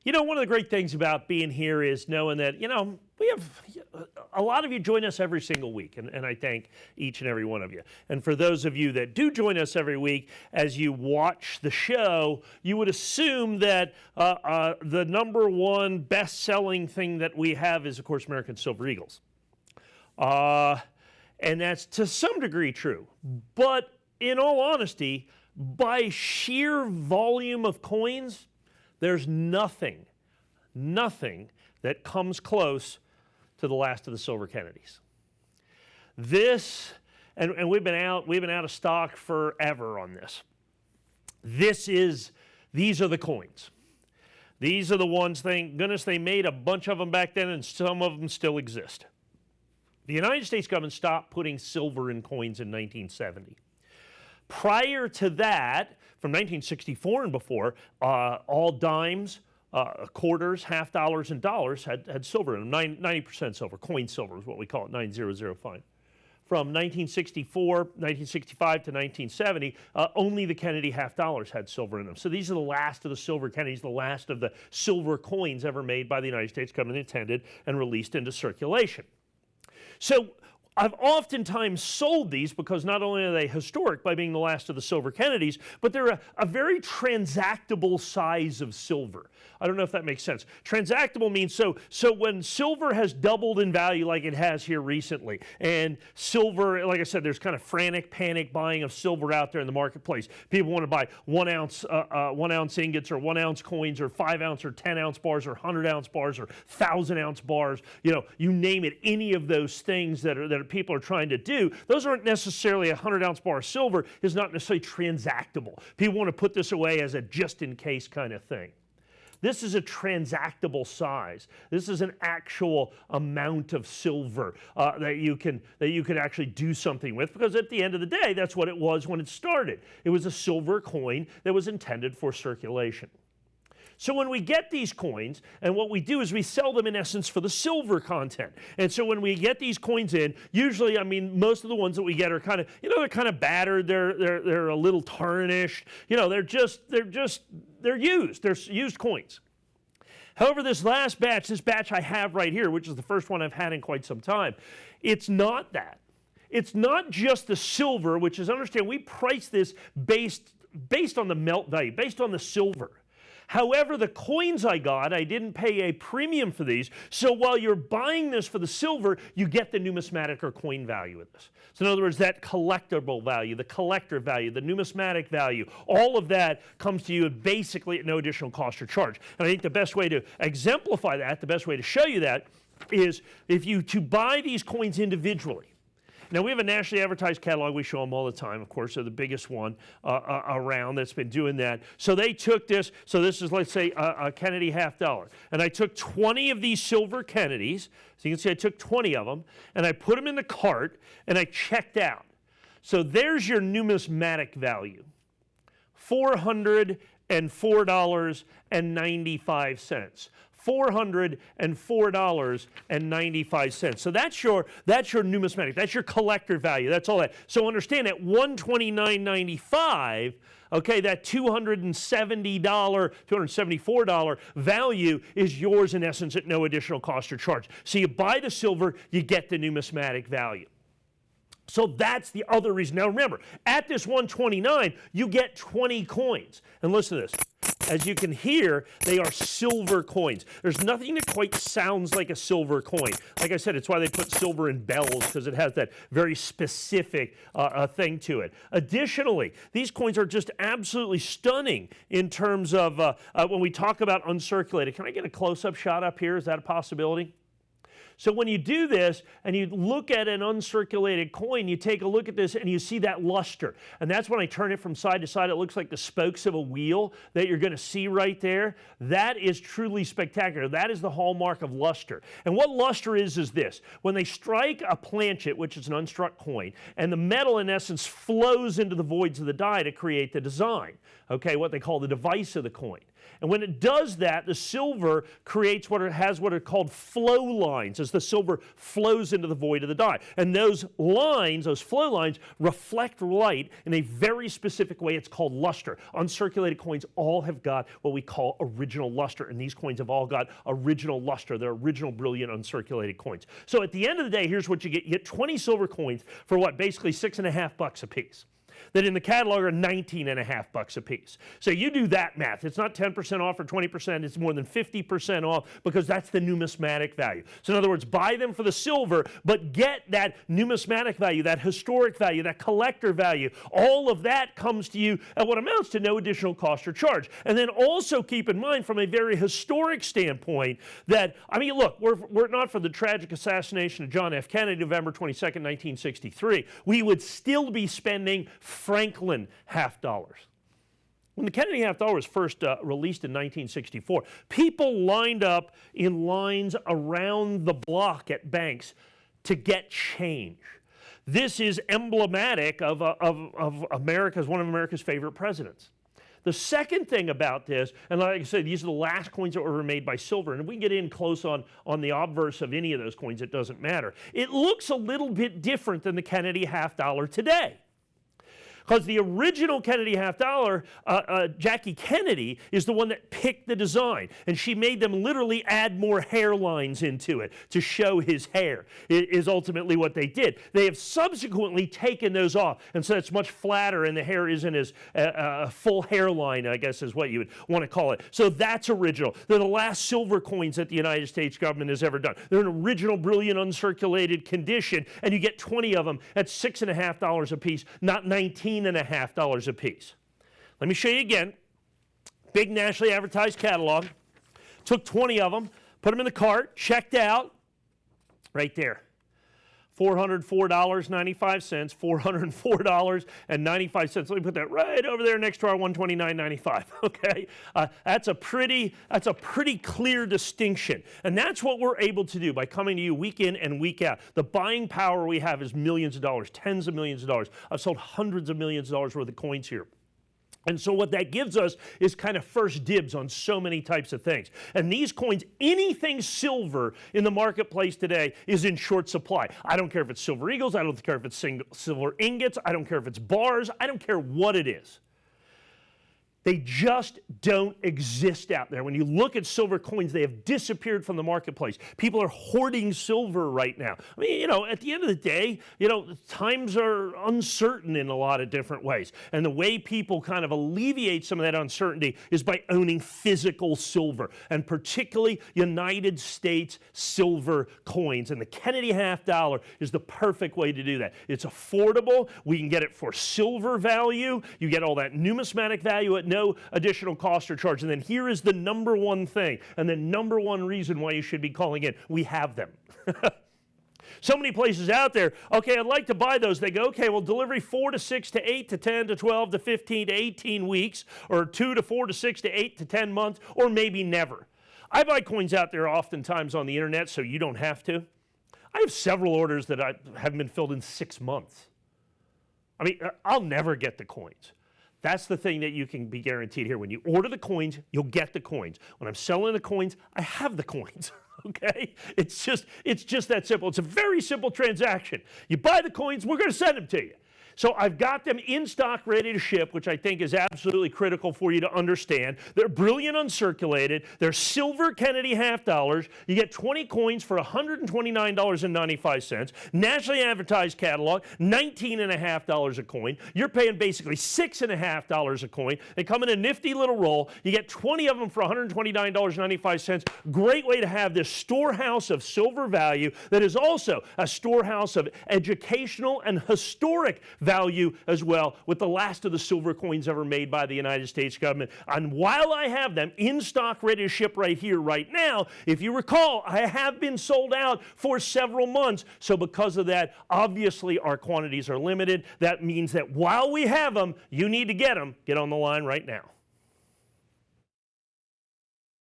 You know, one of the great things about being here is knowing that, we have a lot of you join us every single week, and I thank each and every one of you. And for those of you that do join us every week, as you watch the show, you would assume that the number one best-selling thing that we have is, of course, American Silver Eagles. And that's to some degree true. But in all honesty, by sheer volume of coins, there's nothing that comes close to the last of the Silver Kennedys. This, and we've been out of stock forever on this. These are the coins. These are the ones, thank goodness they made a bunch of them back then, and some of them still exist. The United States government stopped putting silver in coins in 1970. Prior to that, from 1964 and before, all dimes, quarters, half dollars, and dollars had silver in them. 90% silver, coin silver is what we call it, 9005. From 1965 to 1970, only the Kennedy half dollars had silver in them. So these are the last of the silver Kennedys, the last of the silver coins ever made by the United States government, intended and released into circulation. So I've oftentimes sold these because not only are they historic by being the last of the silver Kennedys, but they're a very transactable size of silver. I don't know if that makes sense. Transactable means so when silver has doubled in value like it has here recently, and silver, like I said, there's kind of frantic panic buying of silver out there in the marketplace. People want to buy 1 ounce ingots or 1 ounce coins or 5 ounce or 10 ounce bars or 100 ounce bars or 1,000 ounce bars. You name it, any of those things that people are trying to do, those aren't necessarily 100 ounce bar of silver is not necessarily transactable. People want to put this away as a just in case kind of thing. This is a transactable size. This is an actual amount of silver that you could actually do something with, because at the end of the day, that's what it was when it started. It was a silver coin that was intended for circulation. So when we get these coins, and what we do is we sell them in essence for the silver content. And so when we get these coins in, usually, most of the ones that we get are kind of, they're kind of battered. They're a little tarnished. They're used. They're used coins. However, this batch I have right here, which is the first one I've had in quite some time, it's not that. It's not just the silver, which is, understand, we price this based on the melt value, based on the silver. However, the coins I got, I didn't pay a premium for these, so while you're buying this for the silver, you get the numismatic or coin value of this. So in other words, that collectible value, the collector value, the numismatic value, all of that comes to you basically at no additional cost or charge. And I think the best way to exemplify that, the best way to show you that, is to buy these coins individually. Now, we have a nationally advertised catalog. We show them all the time, of course. They're the biggest one around that's been doing that. So they took this. So this is, let's say, a Kennedy half dollar. And I took 20 of these silver Kennedys. So you can see I took 20 of them. And I put them in the cart, and I checked out. So there's your numismatic value, $404.95. $404.95. So that's your numismatic. That's your collector value. That's all that. So understand that $129.95, okay, that $274 value is yours in essence at no additional cost or charge. So you buy the silver, you get the numismatic value. So that's the other reason. Now remember, at this $129, you get 20 coins. And listen to this. As you can hear, they are silver coins. There's nothing that quite sounds like a silver coin. Like I said, it's why they put silver in bells, because it has that very specific thing to it. Additionally, these coins are just absolutely stunning in terms of when we talk about uncirculated. Can I get a close-up shot up here? Is that a possibility? So when you do this and you look at an uncirculated coin, you take a look at this and you see that luster. And that's when I turn it from side to side. It looks like the spokes of a wheel that you're going to see right there. That is truly spectacular. That is the hallmark of luster. And what luster is this. When they strike a planchet, which is an unstruck coin, and the metal in essence flows into the voids of the die to create the design, okay, what they call the device of the coin. And when it does that, the silver creates what are called flow lines as the silver flows into the void of the die. And those lines, those flow lines, reflect light in a very specific way. It's called luster. Uncirculated coins all have got what we call original luster, and these coins have all got original luster. They're original brilliant uncirculated coins. So at the end of the day, here's what you get. You get 20 silver coins for what? Basically $6.50 a piece. That in the catalog are $19.50 a piece. So you do that math. It's not 10% off or 20%. It's more than 50% off because that's the numismatic value. So in other words, buy them for the silver, but get that numismatic value, that historic value, that collector value. All of that comes to you at what amounts to no additional cost or charge. And then also keep in mind from a very historic standpoint that, I mean, look, were it not for the tragic assassination of John F. Kennedy, November 22nd, 1963, we would still be spending Franklin half dollars. When the Kennedy half dollar was first released in 1964, people lined up in lines around the block at banks to get change. This is emblematic of America's, one of America's favorite presidents. The second thing about this, and like I said, these are the last coins that were made by silver, and if we get in close on the obverse of any of those coins, it doesn't matter. It looks a little bit different than the Kennedy half dollar today. Because the original Kennedy half dollar, Jackie Kennedy, is the one that picked the design. And she made them literally add more hairlines into it to show his hair, is ultimately what they did. They have subsequently taken those off. And so it's much flatter and the hair isn't as a full hairline, I guess is what you would want to call it. So that's original. They're the last silver coins that the United States government has ever done. They're an original brilliant uncirculated condition, and you get 20 of them at $6.50 a piece, not $19.50 a piece. Let me show you again. Big nationally advertised catalog. Took 20 of them, put them in the cart, checked out. Right there. $404.95, $404.95. Let me put that right over there next to our $129.95. Okay, that's a pretty clear distinction, and that's what we're able to do by coming to you week in and week out. The buying power we have is millions of dollars, tens of millions of dollars. I've sold hundreds of millions of dollars worth of coins here. And so what that gives us is kind of first dibs on so many types of things. And these coins, anything silver in the marketplace today is in short supply. I don't care if it's silver eagles, I don't care if it's silver ingots, I don't care if it's bars, I don't care what it is. They just don't exist out there. When you look at silver coins, they have disappeared from the marketplace. People are hoarding silver right now. I mean, you know, at the end of the day, you know, times are uncertain in a lot of different ways. And the way people kind of alleviate some of that uncertainty is by owning physical silver, and particularly United States silver coins. And the Kennedy half dollar is the perfect way to do that. It's affordable. We can get it for silver value. You get all that numismatic value at no additional cost or charge. And then here is the number one thing, and the number one reason why you should be calling in. We have them. So many places out there, okay, I'd like to buy those. They go, okay, well, delivery 4 to 6 to 8 to 10 to 12 to 15 to 18 weeks, or 2 to 4 to 6 to 8 to 10 months, or maybe never. I buy coins out there oftentimes on the internet, so you don't have to. I have several orders that haven't been filled in 6 months. I mean, I'll never get the coins. That's the thing that you can be guaranteed here. When you order the coins, you'll get the coins. When I'm selling the coins, I have the coins. Okay? It's just that simple. It's a very simple transaction. You buy the coins, we're going to send them to you. So I've got them in stock, ready to ship, which I think is absolutely critical for you to understand. They're brilliant uncirculated. They're silver Kennedy half dollars. You get 20 coins for $129.95. Nationally advertised catalog, $19.50 a coin. You're paying basically $6.50 a coin. They come in a nifty little roll. You get 20 of them for $129.95. Great way to have this storehouse of silver value that is also a storehouse of educational and historic value as well, with the last of the silver coins ever made by the United States government. And while I have them in stock, ready to ship right here, right now, if you recall, I have been sold out for several months. So because of that, obviously our quantities are limited. That means that while we have them, you need to get them. Get on the line right now.